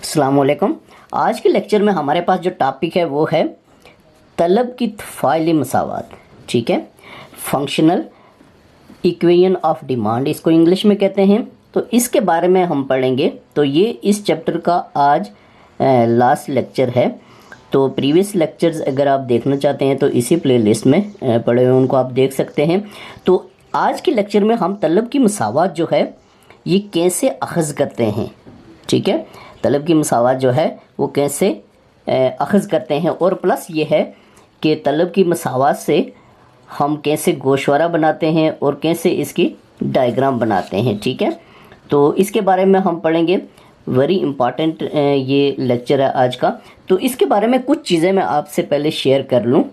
अस्सलाम वालेकुम। आज के लेक्चर में हमारे पास जो टॉपिक है वो है तलब की फ़ाइली मसावत। ठीक है, फंक्शनल इक्वेशन ऑफ डिमांड इसको इंग्लिश में कहते हैं। तो इसके बारे में हम पढ़ेंगे। तो ये इस चैप्टर का आज लास्ट लेक्चर है। तो प्रीवियस लेक्चर्स अगर आप देखना चाहते हैं तो इसी प्लेलिस्ट में पढ़े हुए उनको आप देख सकते हैं। तो आज के लेक्चर में हम तलब की मसावत जो है ये कैसे अख़ज़ करते हैं। ठीक है, तलब की मसावत जो है वो कैसे अख़ज़ करते हैं, और प्लस ये है कि तलब की मसावत से हम कैसे गोशवारा बनाते हैं और कैसे इसकी डायग्राम बनाते हैं। ठीक है, तो इसके बारे में हम पढ़ेंगे। वेरी इम्पॉर्टेंट ये लेक्चर है आज का। तो इसके बारे में कुछ चीज़ें मैं आपसे पहले शेयर कर लूँ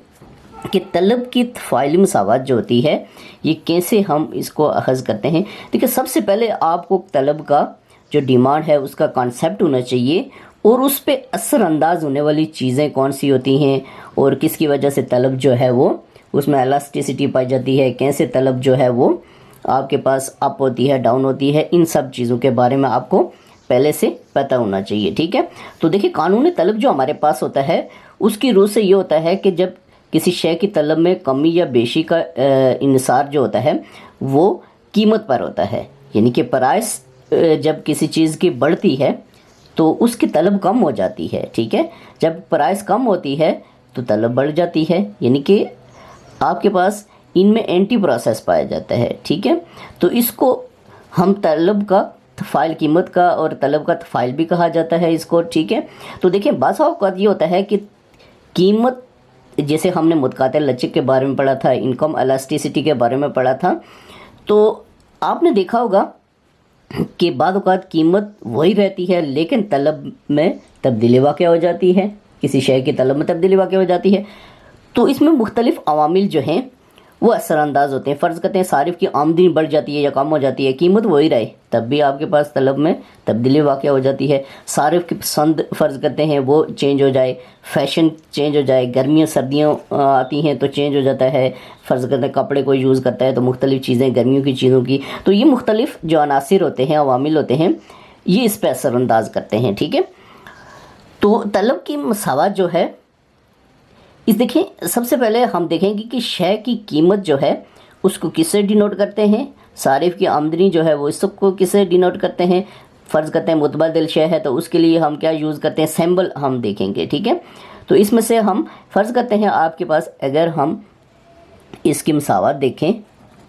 कि तलब की फ़ाइली मसावत जो होती है ये कैसे हम इसको अख़ज़ करते हैं। देखिए, सबसे पहले आपको तलब का जो डिमांड है उसका कॉन्सेप्ट होना चाहिए और उस पे असरअंदाज होने वाली चीज़ें कौन सी होती हैं और किसकी वजह से तलब जो है वो उसमें इलास्टिसिटी पाई जाती है, कैसे तलब जो है वो आपके पास अप होती है, डाउन होती है, इन सब चीज़ों के बारे में आपको पहले से पता होना चाहिए। ठीक है, तो देखिए, कानूनी तलब जो हमारे पास होता है उसकी रूह से ये होता है कि जब किसी शय की तलब में कमी या बेशी का इन्हिसार जो होता है वो कीमत पर होता है। यानी कि प्राइस जब किसी चीज़ की बढ़ती है तो उसकी तलब कम हो जाती है। ठीक है, जब प्राइस कम होती है तो तलब बढ़ जाती है, यानी कि आपके पास इनमें एंटी प्रोसेस पाया जाता है। ठीक है, तो इसको हम तलब का फ़ाइल कीमत का और तलब का फ़ाइल भी कहा जाता है इसको। ठीक है, तो देखिए, बाज़ औक़ात ये होता है कि कीमत, जैसे हमने मुतक़ातिल लचक के बारे में पढ़ा था, इनकम इलास्टिसिटी के बारे में पढ़ा था, तो आपने देखा होगा कि बाद औक़ात कीमत वही रहती है लेकिन तलब में तब्दीली वाक़या हो जाती है, किसी शय की तलब में तब्दीली वाक़या हो जाती है। तो इसमें मुख्तलिफ़ अवामिल जो हैं वो असरअंदाज होते हैं। फ़र्ज़ करते हैं सारिफ़ की आमदनी बढ़ जाती है या कम हो जाती है, कीमत वही रहे तब भी आपके पास तलब में तब्दीली वाक़या हो जाती है। सारिफ़ की पसंद फ़र्ज़ करते हैं वो चेंज हो जाए, फ़ैशन चेंज हो जाए, गर्मियाँ सर्दियाँ आती हैं तो चेंज हो जाता है। फ़र्ज़ करते हैं कपड़े कोई यूज़ करता है तो मुख्तलिफ़ चीज़ें गर्मियों की चीज़ों की, तो ये मुख्तलिफ़ जो अनासिर होते हैं, अवामिल होते हैं, ये इस पर असरअंदाज करते हैं। ठीक है, तो तलब की मसावत जो है इस देखें, सबसे पहले हम देखेंगे कि शय की कीमत जो है उसको किससे डिनोट करते हैं, सारिफ़ की आमदनी जो है वो इस सबको किससे डिनोट करते हैं। फ़र्ज़ करते हैं मुतबादिल शय है तो उसके लिए हम क्या यूज़ करते हैं, सिंबल हम देखेंगे। ठीक है, तो इसमें से हम फ़र्ज़ करते हैं आपके पास अगर हम इसकी मसावत देखें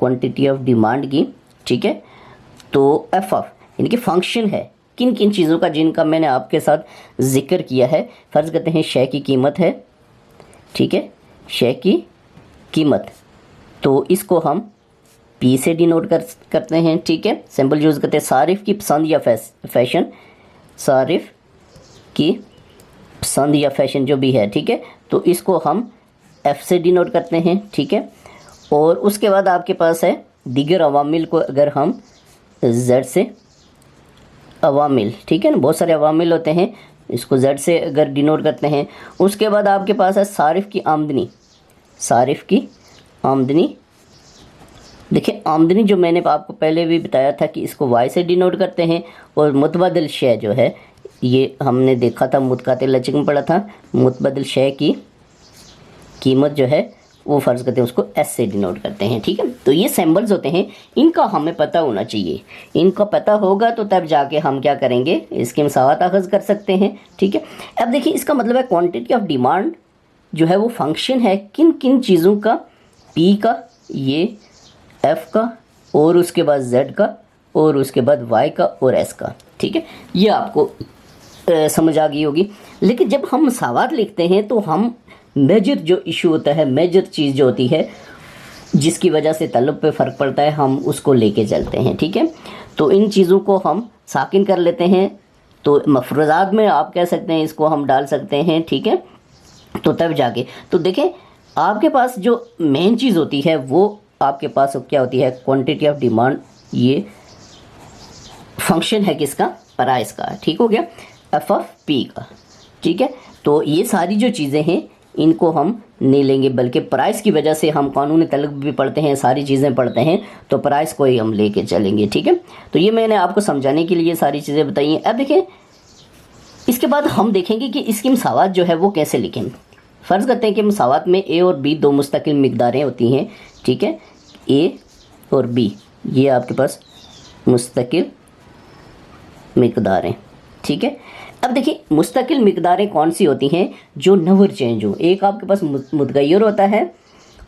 क्वांटिटी ऑफ डिमांड की, ठीक है, तो एफ ऑफ यानी कि फंक्शन है किन किन चीज़ों का जिनका मैंने आपके साथ ज़िक्र किया है। फ़र्ज़ करते हैं शय की कीमत है, ठीक है, शय की कीमत, तो इसको हम पी से डिनोट करते हैं। ठीक है, सिंबल यूज़ करते हैं सारिफ़ की पसंद या फैशन, सारिफ़ की पसंद या फैशन जो भी है। ठीक है, तो इसको हम एफ से डिनोट करते हैं। ठीक है, और उसके बाद आपके पास है दीगर अवामिल को अगर हम जेड से अवामिल, ठीक है ना, बहुत सारे अवामिल होते हैं, इसको जेड से अगर डिनोट करते हैं। उसके बाद आपके पास है सारिफ़ की आमदनी, सारिफ़ की आमदनी। देखिए, आमदनी जो मैंने आपको पहले भी बताया था कि इसको वाई से डिनोट करते हैं, और मुतबादिल शय जो है ये हमने देखा था, मुतक़ातिल लचक में पढ़ा था, मुतबादिल शय की कीमत जो है वो फ़र्ज़ करते हैं उसको एस से डिनोट करते हैं। ठीक है, तो ये सिंबल्स होते हैं, इनका हमें पता होना चाहिए। इनका पता होगा तो तब जाके हम क्या करेंगे, इसकी मसावत अख़ज़ कर सकते हैं। ठीक है, अब देखिए, इसका मतलब है क्वांटिटी ऑफ डिमांड जो है वो फंक्शन है किन किन चीज़ों का, पी का, ये एफ़ का, और उसके बाद जेड का, और उसके बाद वाई का और एस का। ठीक है, ये आपको समझ आ गई होगी। लेकिन जब हम मसावत लिखते हैं तो हम मेजर जो इशू होता है, मेजर चीज़ जो होती है जिसकी वजह से तलब पे फ़र्क पड़ता है, हम उसको लेके चलते हैं। ठीक है, तो इन चीज़ों को हम साकिन कर लेते हैं, तो मफरूज़ात में आप कह सकते हैं इसको हम डाल सकते हैं। ठीक है, तो तब जाके तो देखें आपके पास जो मेन चीज़ होती है वो आपके पास क्या होती है, क्वांटिटी ऑफ डिमांड, ये फंक्शन है किसका, प्राइस का। ठीक हो गया, एफ ऑफ पी का। ठीक है, तो ये सारी जो चीज़ें हैं इनको हम नहीं लेंगे, बल्कि प्राइस की वजह से हम कानूनी तलब भी पढ़ते हैं, सारी चीज़ें पढ़ते हैं, तो प्राइस को ही हम लेके चलेंगे। ठीक है, तो ये मैंने आपको समझाने के लिए सारी चीज़ें बताई हैं। अब देखें, इसके बाद हम देखेंगे कि इसकी मसावत जो है वो कैसे लिखें। फ़र्ज़ करते हैं कि मसावत में ए और बी दो मुस्तकिल मिक़दारें होती हैं, ठीक है, ए और बी ये आपके पास मुस्तकिल मिक़दारें, ठीक है। अब देखिए मुस्तकिल मिक़दारें कौन सी होती हैं, जो नेवर चेंज हो। एक आपके पास मुतगय्यर होता है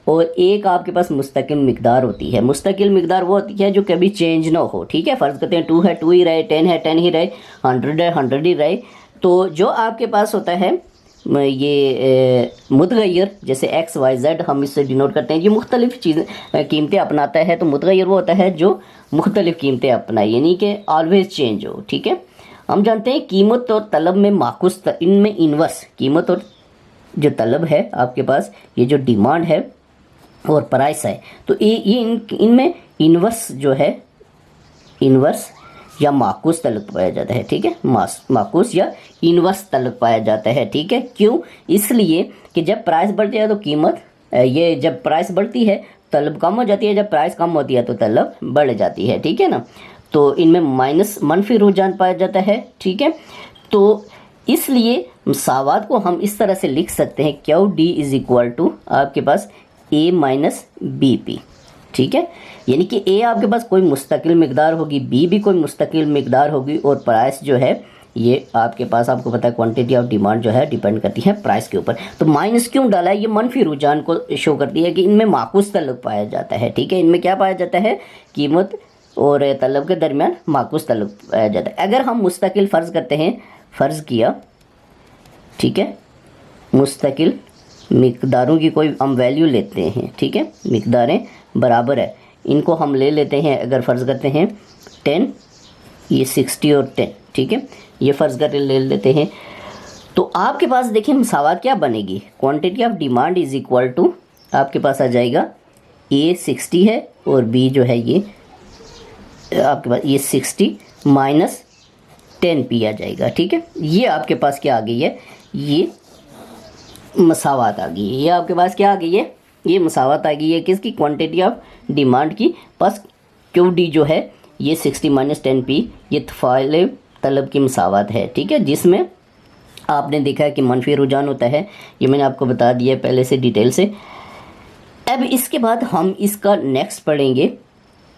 और एक आपके पास मुस्तकिल मिक़दार होती है। मुस्तकिल मिक़दार वो होती है जो कभी चेंज ना हो, ठीक है। फ़र्ज़ करते हैं 2 है 2 ही रहे, 10 है 10 ही रहे, 100 है 100 ही रहे। तो जो आपके पास होता है ये मुतगय्यर, जैसे एक्स वाई जेड हम इससे डिनोट करते हैं, ये मुख्तलिफ़ चीज़ें कीमतें अपनाता है। तो मुतगय्यर वो होता है जो मुख्तलिफ़ कीमतें अपनाए, यानी कि ऑलवेज़ चेंज हो, ठीक है। हम जानते हैं कीमत और तलब में माकुस, इनमें इन्वर्स कीमत और जो तलब है आपके पास, ये जो डिमांड है और प्राइस है, तो ये इनमें इन्वर्स जो है, इन्वर्स या माकुस तलब पाया जाता है, ठीक है। माकुस या इन्वर्स तलब पाया जाता है, ठीक है। क्यों? इसलिए कि जब प्राइस बढ़ती है तो कीमत, ये जब प्राइस बढ़ती है तलब कम हो जाती है, जब प्राइस कम होती है तो तलब बढ़ जाती है, ठीक है ना। तो इनमें मनफी रुझान पाया जाता है, ठीक है। तो इसलिए मसावत को हम इस तरह से लिख सकते हैं, Q D is equal to आपके पास ए माइनस बी पी, ठीक है। यानी कि ए आपके पास कोई मुस्तकिल मिक़दार होगी, बी भी कोई मुस्तकिल मिक़दार होगी, और प्राइस जो है ये आपके पास, आपको पता है क्वांटिटी ऑफ डिमांड जो है डिपेंड करती है प्राइस के ऊपर। तो माइनस क्यों डाला है, ये मनफी रुझान को शो करती है कि इनमें माकुस तलब पाया जाता है, ठीक है। इनमें क्या पाया जाता है, कीमत और तलब के दरमियान माकुस तलब पाया जाता है। अगर हम मुस्तकिल फ़र्ज़ करते हैं, फ़र्ज़ किया, ठीक है, मुस्तकिल मिक़दारों की कोई हम वैल्यू लेते हैं, ठीक है, मिक़दारें बराबर है, इनको हम ले लेते हैं। अगर फ़र्ज़ करते हैं 10, ये 60 और 10, ठीक है, ये फ़र्ज़ कर ले लेते हैं। तो आपके पास देखिए मसावत क्या बनेगी, quantity of demand is equal to आपके पास आ जाएगा ए 60 है और बी जो है ये आपके पास ये 60 माइनस 10 पी आ जाएगा, ठीक है। ये आपके पास क्या आ गई है, ये मसावत आ गई है। ये आपके पास क्या आ गई है, ये मसावत आ गई है किसकी, क्वांटिटी ऑफ डिमांड की। बस क्यू डी जो है ये 60 माइनस 10 पी, ये तफ़ाइल तलब की मसावत है, ठीक है, जिसमें आपने देखा है कि मनफी रुझान होता है। ये मैंने आपको बता दिया है पहले से डिटेल से। अब इसके बाद हम इसका नेक्स्ट पढ़ेंगे,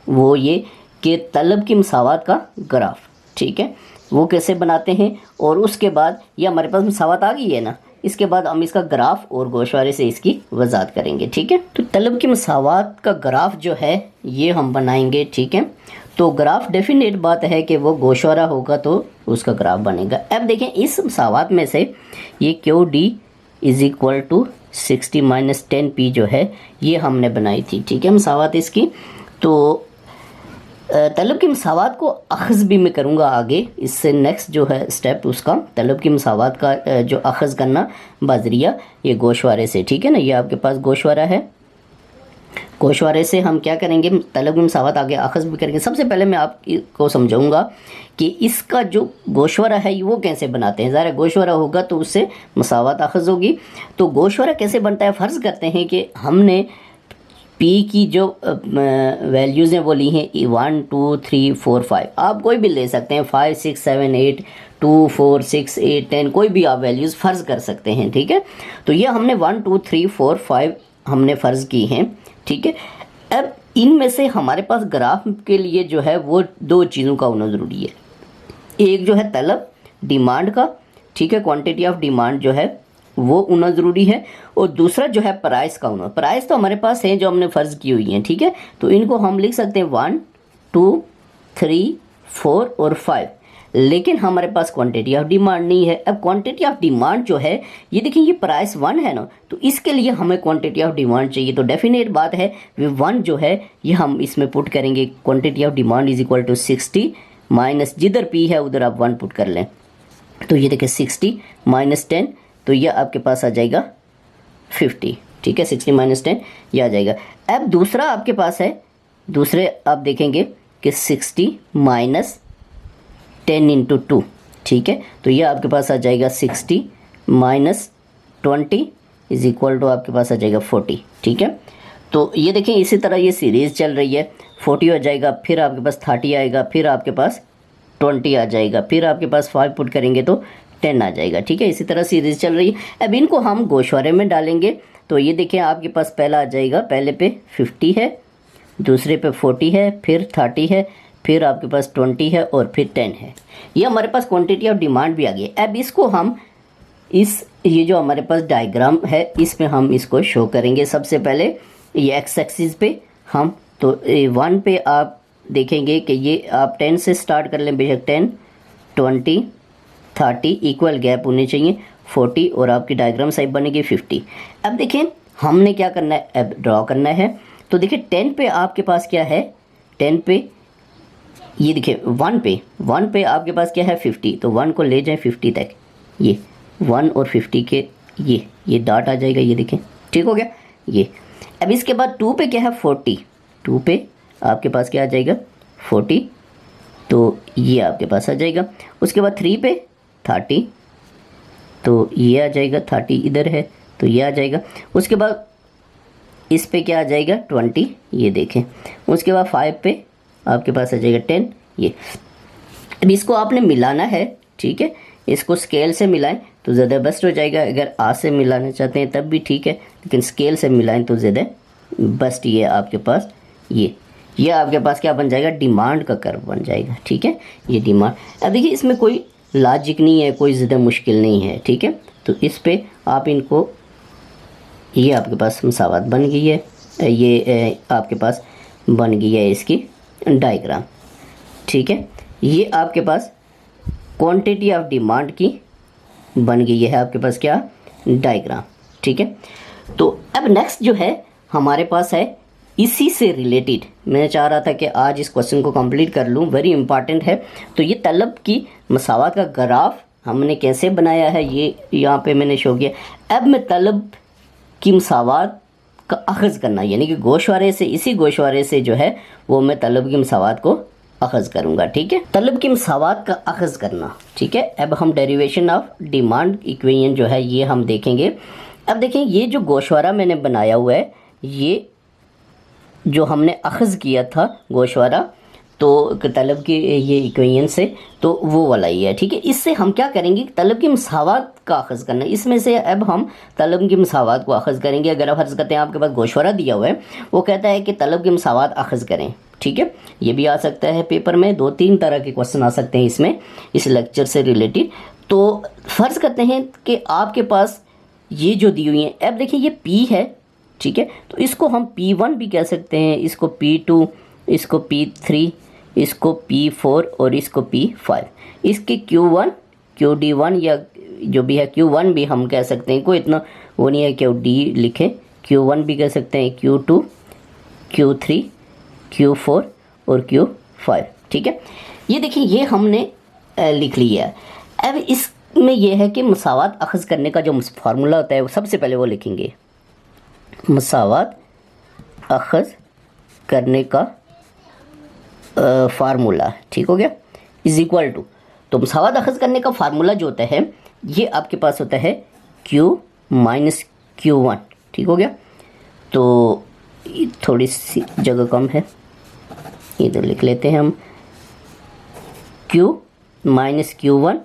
वो ये कि तलब की मसावत का ग्राफ, ठीक है, वो कैसे बनाते हैं। और उसके बाद ये हमारे पास मसावत आ गई है ना, इसके बाद हम इसका ग्राफ और गोशवारे से इसकी वजाहत करेंगे, ठीक है। तो तलब की मसावत का ग्राफ जो है ये हम बनाएंगे, ठीक है। तो ग्राफ डेफिनेट बात है कि वो गोशवारा होगा तो उसका ग्राफ बनेगा। अब देखें इस मसावत में से ये Q D is equal to 60 minus 10 P जो है ये हमने बनाई थी, ठीक है, मसावत इसकी। तो तलब की मसावत को अख़ज़ भी मैं करूँगा आगे, इससे नेक्स्ट जो है स्टेप उसका तलब की मसावत का जो अख़ज़ करना बाज़रिया ये गोशवारे से, ठीक है ना। ये आपके पास गोशवारा है, गोशवारे से हम क्या करेंगे, तलब की मसावत आगे अख़ज़ भी करेंगे। सबसे पहले मैं आपको समझाऊंगा कि इसका जो गोशवारा है वो कैसे बनाते हैं। ज़रा गोशवारा होगा तो उससे मसावत अख़ज़ होगी। तो गोशवारा कैसे बनता है, फ़र्ज़ करते हैं कि हमने पी की जो वैल्यूज़ हैं वो ली हैं 1 2 3 4 5, आप कोई भी ले सकते हैं, 5 6 7 8 2 4 6 8 10, कोई भी आप वैल्यूज़ फ़र्ज़ कर सकते हैं, ठीक है। तो ये हमने 1 2 3 4 5 हमने फ़र्ज़ की हैं, ठीक है। अब इनमें से हमारे पास ग्राफ के लिए जो है वो दो चीज़ों का होना ज़रूरी है। एक जो है तलब डिमांड का, ठीक है, क्वांटिटी ऑफ डिमांड जो है वो होना ज़रूरी है, और दूसरा जो है प्राइस का होना। प्राइस तो हमारे पास है जो हमने फ़र्ज़ की हुई हैं, ठीक है। तो इनको हम लिख सकते हैं 1 2 3 4 और 5, लेकिन हमारे पास क्वांटिटी ऑफ डिमांड नहीं है। अब क्वांटिटी ऑफ डिमांड जो है ये देखिए ये प्राइस 1 है ना, तो इसके लिए हमें क्वांटिटी ऑफ डिमांड चाहिए। तो डेफिनेट बात है वे 1 जो है ये हम इसमें पुट करेंगे, quantity of demand is equal to 60 minus जिधर पी है उधर आप 1 पुट कर लें। तो ये देखिए 60 माइनस 10, तो ये आपके पास आ जाएगा 50, ठीक है, 60 माइनस 10 ये आ जाएगा। अब दूसरा आपके पास है, दूसरे आप देखेंगे कि 60 माइनस 10 इंटू 2, ठीक है, तो ये आपके पास आ जाएगा 60 माइनस 20 इज़ इक्वल टू आपके पास आ जाएगा 40, ठीक है। तो ये देखें इसी तरह ये सीरीज़ चल रही है, 40 हो जाएगा, फिर आपके पास 30 आएगा, फिर आपके पास 20 आ जाएगा, फिर आपके पास 5 पुट करेंगे तो 10 आ जाएगा। ठीक है, इसी तरह सीरीज चल रही है। अब इनको हम गोशवारे में डालेंगे तो ये देखिए आपके पास पहला आ जाएगा, पहले पे 50 है, दूसरे पे 40 है, फिर 30 है, फिर आपके पास 20 है और फिर 10 है। ये हमारे पास क्वांटिटी ऑफ डिमांड भी आ गई। अब इसको हम ये जो हमारे पास डायग्राम है इसमें हम इसको शो करेंगे। सबसे पहले ये एक्स एक्सिस पे हम तो 1 पे आप देखेंगे कि ये आप 10 से स्टार्ट कर लें, बेशक 10, 20, 30 इक्वल गैप होने चाहिए, 40 और आपकी डायग्राम साइज बनेगी 50। अब देखें हमने क्या करना है, अब ड्रॉ करना है। तो देखिए 10 पे आपके पास क्या है, 10 पे ये देखिए 1 पे आपके पास क्या है 50, तो 1 को ले जाएं 50 तक, ये 1 और 50 के ये डॉट आ जाएगा, ये देखें ठीक हो गया ये। अब इसके बाद 2 पे क्या है 40, 2 पे आपके पास क्या आ जाएगा 40, तो ये आपके पास आ जाएगा। उसके बाद 3 पे 30, तो ये आ जाएगा 30 इधर है तो ये आ जाएगा। उसके बाद इस पे क्या आ जाएगा 20, ये देखें। उसके बाद 5 पे आपके पास आ जाएगा 10 ये। अब इसको आपने मिलाना है, ठीक है, इसको स्केल से मिलाएं तो ज़्यादा बेस्ट हो जाएगा। अगर हाथ से मिलाना चाहते हैं तब भी ठीक है, लेकिन स्केल से मिलाएं तो ज़्यादा बेस्ट। ये आपके पास ये आपके पास क्या बन जाएगा, डिमांड का कर्व बन जाएगा। ठीक है, ये डिमांड। अब देखिए इसमें कोई लॉजिक नहीं है, कोई ज़्यादा मुश्किल नहीं है। ठीक है, तो इस पे आप इनको, ये आपके पास मसावत बन गई है, ये आपके पास बन गई है इसकी डायग्राम। ठीक है, ये आपके पास क्वांटिटी ऑफ डिमांड की बन गई है आपके पास क्या डायग्राम। ठीक है, तो अब नेक्स्ट जो है हमारे पास है इसी से रिलेटेड, मैं चाह रहा था कि आज इस क्वेश्चन को कंप्लीट कर लूँ, वेरी इंपॉर्टेंट है। तो ये तलब की मसावत का ग्राफ हमने कैसे बनाया है ये यहाँ पे मैंने शो किया। अब मैं तलब की मसावत का अखज़ करना, यानी कि गोशवारे से, इसी गोशवारे से जो है वो मैं तलब की मसावत को अखज़ करूँगा। ठीक है, तलब की मसावत का अखज़ करना। ठीक है, अब हम डेरिवेशन ऑफ डिमांड इक्वेशन जो है ये हम देखेंगे। अब देखें ये जो गोशवारा मैंने बनाया हुआ है, ये जो हमने अखज़ किया था गोशवारा तो तलब की ये इक्वेशन से, तो वो वाला ही है। ठीक है, इससे हम क्या करेंगे, तलब की मसावत का अखज़ करना। इसमें से अब हम तलब की मसावत को अखज़ करेंगे। अगर आप फर्ज़ करते हैं आपके पास गोशवारा दिया हुआ है, वो कहता है कि तलब की मसावत अखज़ करें। ठीक है, ये भी आ सकता है पेपर में, 2-3 तरह के क्वेश्चन आ सकते हैं इसमें, इस लेक्चर से रिलेटेड। तो फ़र्ज़ करते हैं कि आपके पास ये जो दी हुई है, अब देखिए ये P है। ठीक है, तो इसको हम P1 भी कह सकते हैं, इसको P2, इसको P3, इसको P4 और इसको P5। इसके Q1, QD1 या जो भी है Q1 भी हम कह सकते हैं, कोई इतना वो नहीं है कि D लिखें, Q1 भी कह सकते हैं, Q2, Q3, Q4 और Q5। ठीक है, ये देखिए ये हमने लिख लिया है। अब इसमें यह है कि मसावत अखज़ करने का जो फार्मूला होता है वो सबसे पहले वो लिखेंगे, मसावत अखज़ करने का फार्मूला। ठीक हो गया, इज़ इक्वल टू, तो मसावत अखज़ करने का फार्मूला जो होता है ये आपके पास होता है Q माइनस Q1। ठीक हो गया, तो थोड़ी सी जगह कम है, इधर लिख लेते हैं हम, Q minus Q1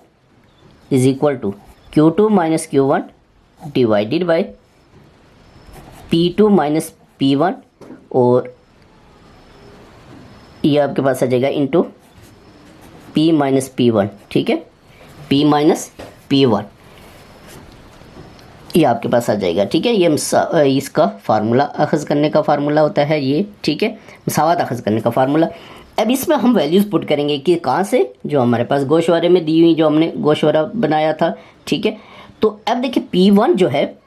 is equal to Q2 minus Q1 divided by P2 minus P1, और ये आपके पास आ जाएगा इंटू P माइनस P1। ठीक है, P माइनस P1 ये आपके पास आ जाएगा। ठीक है, ये इसका फार्मूला अखज़ करने का फार्मूला होता है ये। ठीक है, मसावत अखज़ करने का फार्मूला। अब इसमें हम वैल्यूज़ पुट करेंगे कि कहाँ से, जो हमारे पास गोशवारे में दी हुई, जो हमने गोशवारा बनाया था। ठीक है, तो अब देखिए P1 जो है,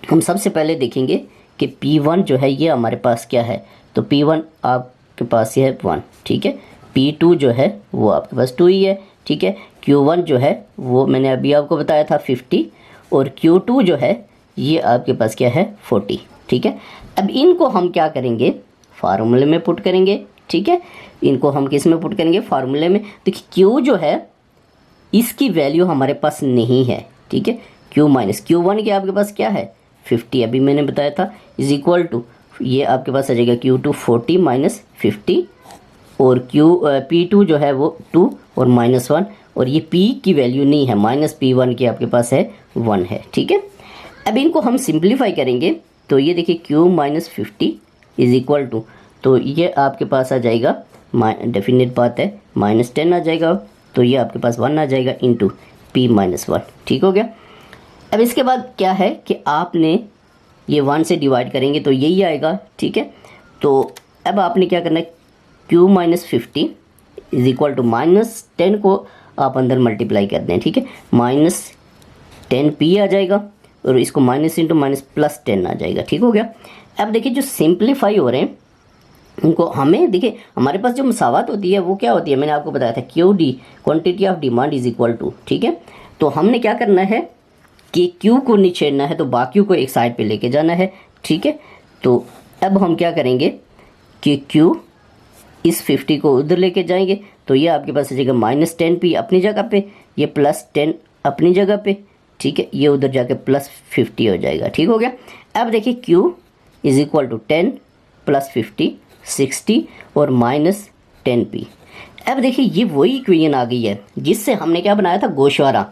हम सबसे पहले देखेंगे कि P1 जो है ये हमारे पास क्या है, तो P1 आपके पास ये है 1। ठीक है, P2 जो है वो आपके पास 2 ही है। ठीक है, Q1 जो है वो मैंने अभी आपको बताया था 50, और Q2 जो है ये आपके पास क्या है 40। ठीक है, अब इनको हम क्या करेंगे, फार्मूले में पुट करेंगे। ठीक है, इनको हम किस में पुट करेंगे, फार्मूले में। देखिए Q जो है इसकी वैल्यू हमारे पास नहीं है। ठीक है, Q माइनस Q1 के आपके पास क्या है 50, अभी मैंने बताया था, इज़ इक्वल टू, ये आपके पास आ जाएगा Q2 40 माइनस 50, और P2 जो है वो 2 और -1, और ये p की वैल्यू नहीं है, -p1 की आपके पास है 1 है, ठीक है। अब इनको हम सिंप्लीफाई करेंगे तो ये देखिए cube minus 50 is equal to, तो ये आपके पास आ जाएगा, डेफिनेट बात है, -10 आ जाएगा, तो ये आपके पास 1 आ जाएगा इंटू p-1, ठीक हो गया। अब इसके बाद क्या है कि आपने ये 1 से डिवाइड करेंगे तो यही आएगा, ठीक है। तो अब आपने क्या करना है, cube minus 50 is equal to -10 को आप अंदर मल्टीप्लाई कर दें, ठीक है, -10p आ जाएगा और इसको माइनस इंटू माइनस प्लस 10 आ जाएगा, ठीक हो गया। अब देखिए जो सिंप्लीफाई हो रहे हैं उनको हमें, देखिए हमारे पास जो मसावत होती है वो क्या होती है, मैंने आपको बताया था QD quantity of demand is equal to, ठीक है। तो हमने क्या करना है कि Q को नहीं छेड़ना है, तो बाकियों को एक साइड पे लेके जाना है, ठीक है। तो अब हम क्या करेंगे कि Q इस 50 को उधर लेके जाएंगे, तो ये आपके पास आ जाएगा -10p अपनी जगह पे, ये +10 अपनी जगह पे, ठीक है, ये उधर जाके +50 हो जाएगा, ठीक हो गया। अब देखिए Q इज इक्वल टू 10 + 50 60 और -10p। अब देखिए ये वही इक्वेशन आ गई है जिससे हमने क्या बनाया था, गोशवारा।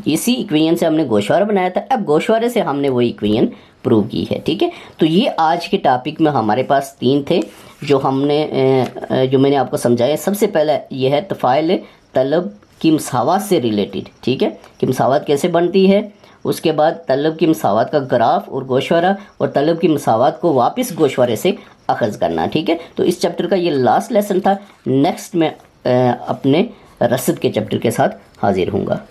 इसी इक्वेशन से हमने गोशवारा बनाया था, अब गोशवारे से हमने वही इक्वेशन प्रूव की है, ठीक है। तो ये आज के टॉपिक में हमारे पास 3 थे जो हमने जो मैंने आपको समझाया। सबसे पहले ये है तफ़ाइल तलब की मसावत से रिलेटेड, ठीक है, कि मसावत कैसे बनती है। उसके बाद तलब की मसावत का ग्राफ और गोशवारा, और तलब की मसावत को वापस गोशवारे से अखज़ करना, ठीक है। तो इस चैप्टर का ये लास्ट लेसन था। नेक्स्ट में अपने रसद के चैप्टर के साथ हाजिर हूँगा।